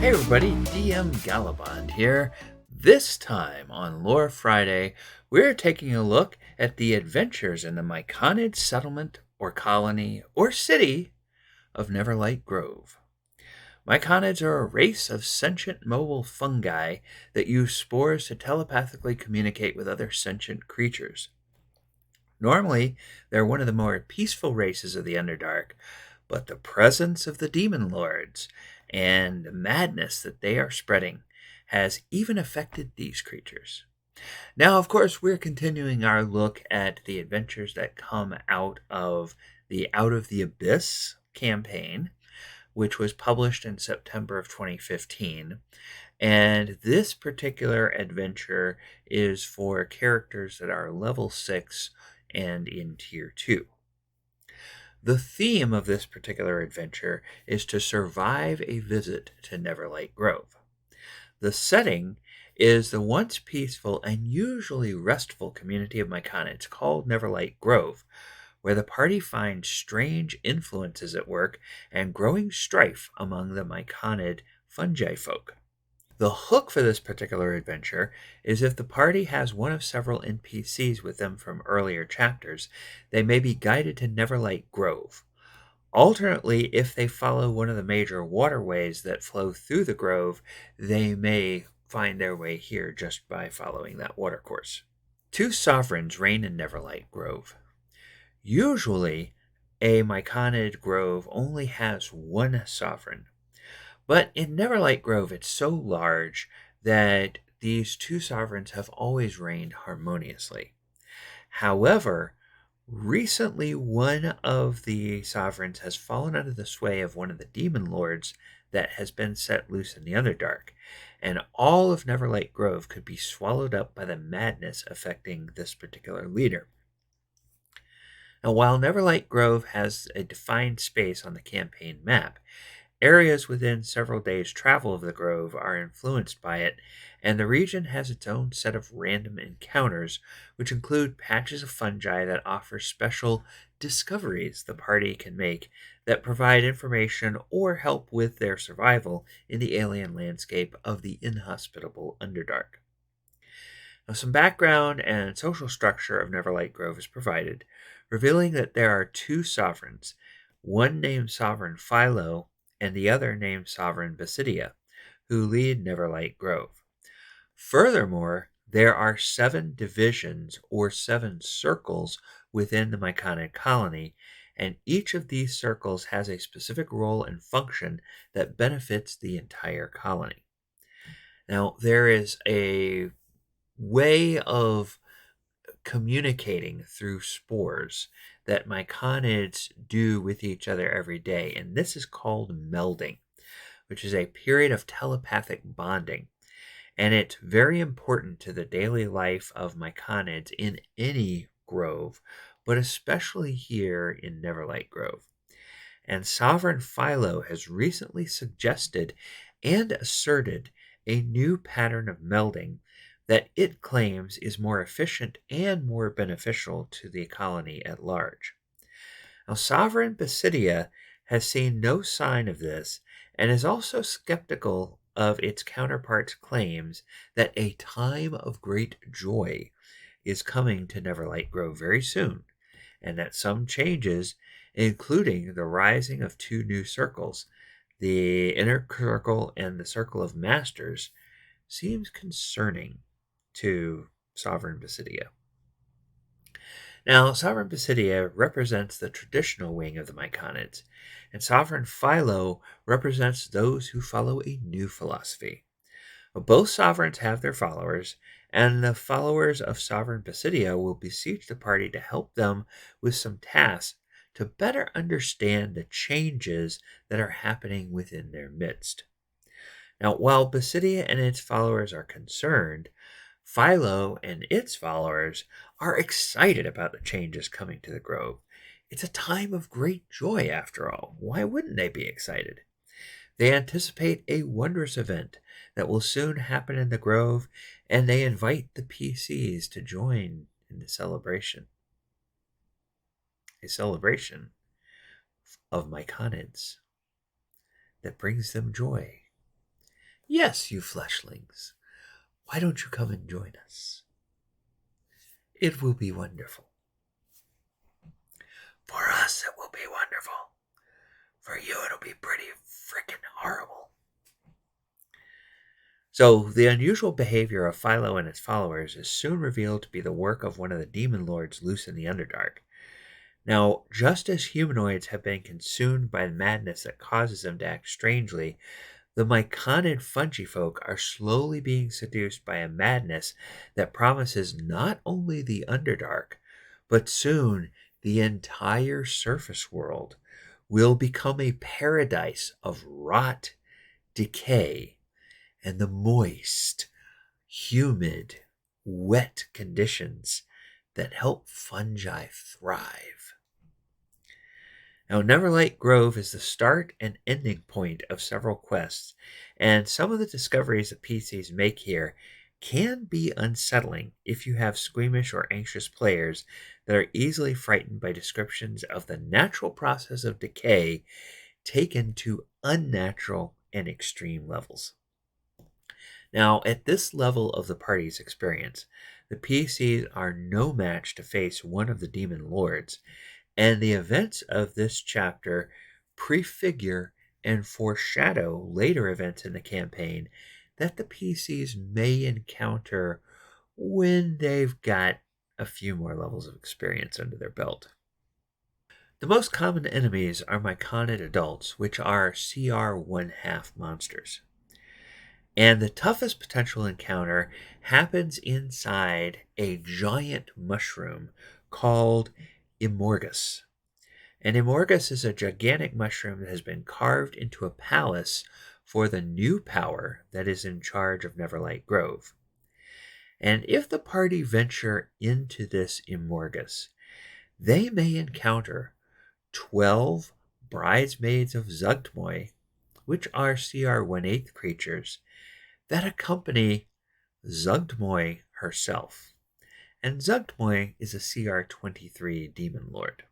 Hey everybody, DM Gallibond here. This time on Lore Friday, we're taking a look at the adventures in the Myconid settlement or colony or city of Neverlight Grove. Myconids are a race of sentient mobile fungi that use spores to telepathically communicate with other sentient creatures. Normally, they're one of the more peaceful races of the Underdark, but the presence of the demon lords and the madness that they are spreading has even affected these creatures. Now, of course, we're continuing our look at the adventures that come out of the Abyss campaign, which was published in September of 2015. And this particular adventure is for characters that are level 6 and in Tier 2. The theme of this particular adventure is to survive a visit to Neverlight Grove. The setting is the once peaceful and usually restful community of Myconids called Neverlight Grove, where the party finds strange influences at work and growing strife among the Myconid fungi folk. The hook for this particular adventure is if the party has one of several NPCs with them from earlier chapters, they may be guided to Neverlight Grove. Alternately, if they follow one of the major waterways that flow through the grove, they may find their way here just by following that watercourse. 2 sovereigns reign in Neverlight Grove. Usually, a Myconid grove only has one sovereign. But in Neverlight Grove, it's so large that these 2 sovereigns have always reigned harmoniously. However, recently one of the sovereigns has fallen under the sway of one of the demon lords that has been set loose in the Underdark, and all of Neverlight Grove could be swallowed up by the madness affecting this particular leader. Now, while Neverlight Grove has a defined space on the campaign map, areas within several days' travel of the grove are influenced by it, and the region has its own set of random encounters, which include patches of fungi that offer special discoveries the party can make that provide information or help with their survival in the alien landscape of the inhospitable Underdark. Now, some background and social structure of Neverlight Grove is provided, revealing that there are 2 sovereigns, one named Sovereign Philo and the other named Sovereign Basidia, who lead Neverlight Grove. Furthermore, there are 7 divisions or 7 circles within the Myconid colony, and each of these circles has a specific role and function that benefits the entire colony. Now, there is a way of communicating through spores that myconids do with each other every day, and this is called melding, which is a period of telepathic bonding, and it's very important to the daily life of myconids in any grove, but especially here in Neverlight Grove. And Sovereign Philo has recently suggested and asserted a new pattern of melding that it claims is more efficient and more beneficial to the colony at large. Now, Sovereign Basidia has seen no sign of this and is also skeptical of its counterpart's claims that a time of great joy is coming to Neverlight Grove very soon, and that some changes, including the rising of 2 new circles, the Inner Circle and the Circle of Masters, seems concerning to Sovereign Basidia. Now, Sovereign Basidia represents the traditional wing of the Myconids, and Sovereign Philo represents those who follow a new philosophy. Both sovereigns have their followers, and the followers of Sovereign Basidia will beseech the party to help them with some tasks to better understand the changes that are happening within their midst. Now, while Basidia and its followers are concerned, Philo and its followers are excited about the changes coming to the grove. It's a time of great joy, after all. Why wouldn't they be excited? They anticipate a wondrous event that will soon happen in the grove, and they invite the PCs to join in the celebration. A celebration of Myconids that brings them joy. Yes, you fleshlings, why don't you come and join us? It will be wonderful. For us, it will be wonderful. For you, it'll be pretty freaking horrible. So, the unusual behavior of Philo and his followers is soon revealed to be the work of one of the demon lords loose in the Underdark. Now, just as humanoids have been consumed by the madness that causes them to act strangely, the Myconid fungi folk are slowly being seduced by a madness that promises not only the Underdark, but soon the entire surface world will become a paradise of rot, decay, and the moist, humid, wet conditions that help fungi thrive. Now, Neverlight Grove is the start and ending point of several quests, and some of the discoveries that PCs make here can be unsettling if you have squeamish or anxious players that are easily frightened by descriptions of the natural process of decay taken to unnatural and extreme levels. Now, at this level of the party's experience, the PCs are no match to face one of the demon lords, and the events of this chapter prefigure and foreshadow later events in the campaign that the PCs may encounter when they've got a few more levels of experience under their belt. The most common enemies are Myconid adults, which are CR 1/2 monsters. And the toughest potential encounter happens inside a giant mushroom called Immorgus. And Immorgus is a gigantic mushroom that has been carved into a palace for the new power that is in charge of Neverlight Grove. And if the party venture into this Immorgus, they may encounter 12 bridesmaids of Zugtmoy, which are CR 1/8 creatures, that accompany Zugtmoy herself. And Zugtmoy is a CR 23 demon lord.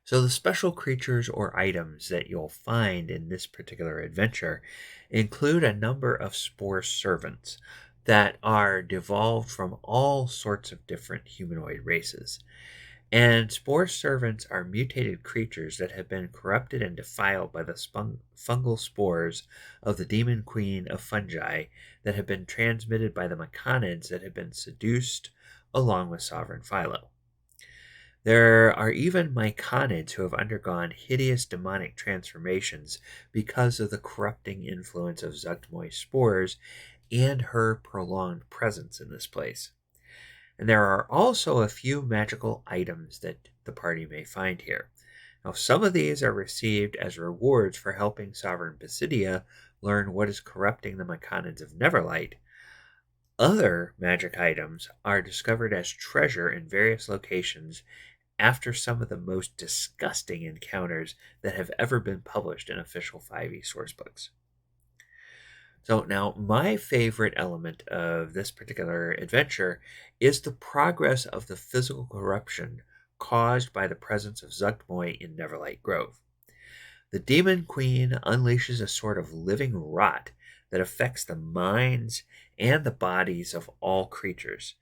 So the special creatures or items that you'll find in this particular adventure include a number of spore servants that are devolved from all sorts of different humanoid races. And spore servants are mutated creatures that have been corrupted and defiled by the fungal spores of the demon queen of fungi that have been transmitted by the Myconids that have been seduced along with Sovereign Philo. There are even Myconids who have undergone hideous demonic transformations because of the corrupting influence of Zugtmoy's spores and her prolonged presence in this place. And there are also a few magical items that the party may find here. Now, some of these are received as rewards for helping Sovereign Basidia learn what is corrupting the Myconids of Neverlight. Other magic items are discovered as treasure in various locations after some of the most disgusting encounters that have ever been published in official 5e sourcebooks. So now my favorite element of this particular adventure is the progress of the physical corruption caused by the presence of Zugtmoy in Neverlight Grove. The Demon Queen unleashes a sort of living rot that affects the minds and the bodies of all creatures,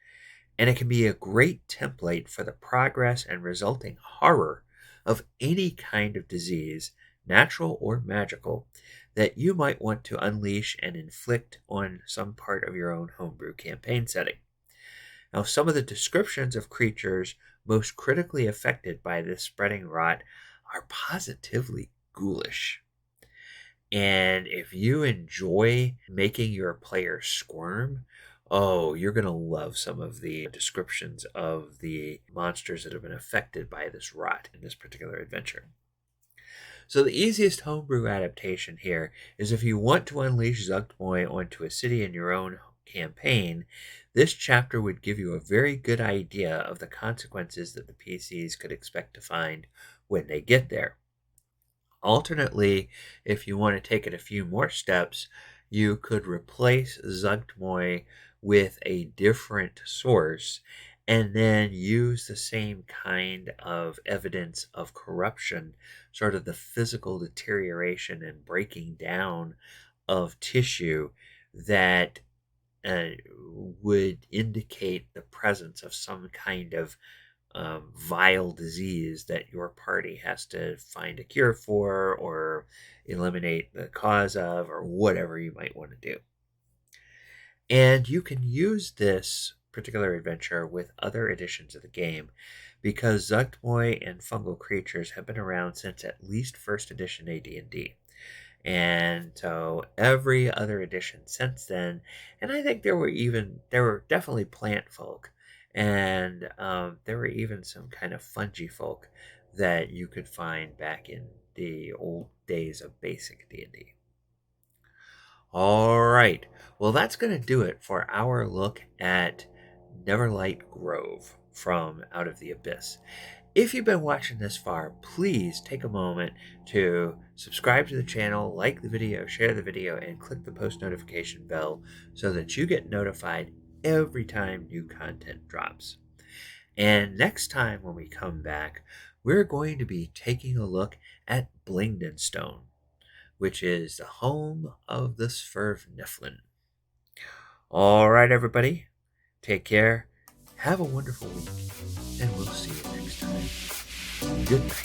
and it can be a great template for the progress and resulting horror of any kind of disease, natural or magical, that you might want to unleash and inflict on some part of your own homebrew campaign setting. Now, some of the descriptions of creatures most critically affected by this spreading rot are positively ghoulish. And if you enjoy making your players squirm, oh, you're going to love some of the descriptions of the monsters that have been affected by this rot in this particular adventure. So the easiest homebrew adaptation here is if you want to unleash Zugtmoy onto a city in your own campaign, this chapter would give you a very good idea of the consequences that the PCs could expect to find when they get there. Alternately, if you want to take it a few more steps, you could replace Zugtmoy with a different source and then use the same kind of evidence of corruption, sort of the physical deterioration and breaking down of tissue that would indicate the presence of some kind of vile disease that your party has to find a cure for or eliminate the cause of, or whatever you might want to do. And you can use this particular adventure with other editions of the game because Zuggtmoy and fungal creatures have been around since at least first edition AD&D. And so every other edition since then, and I think there were definitely plant folk, and there were even some kind of fungi folk that you could find back in the old days of basic D&D. All right, well, that's going to do it for our look at Neverlight Grove from Out of the Abyss. If you've been watching this far, please take a moment to subscribe to the channel, like the video, share the video, and click the post notification bell so that you get notified every time new content drops. And next time when we come back, we're going to be taking a look at Blingdenstone, which is the home of the Svervniflin. All right, everybody, take care, have a wonderful week, and we'll see you next time. Good night.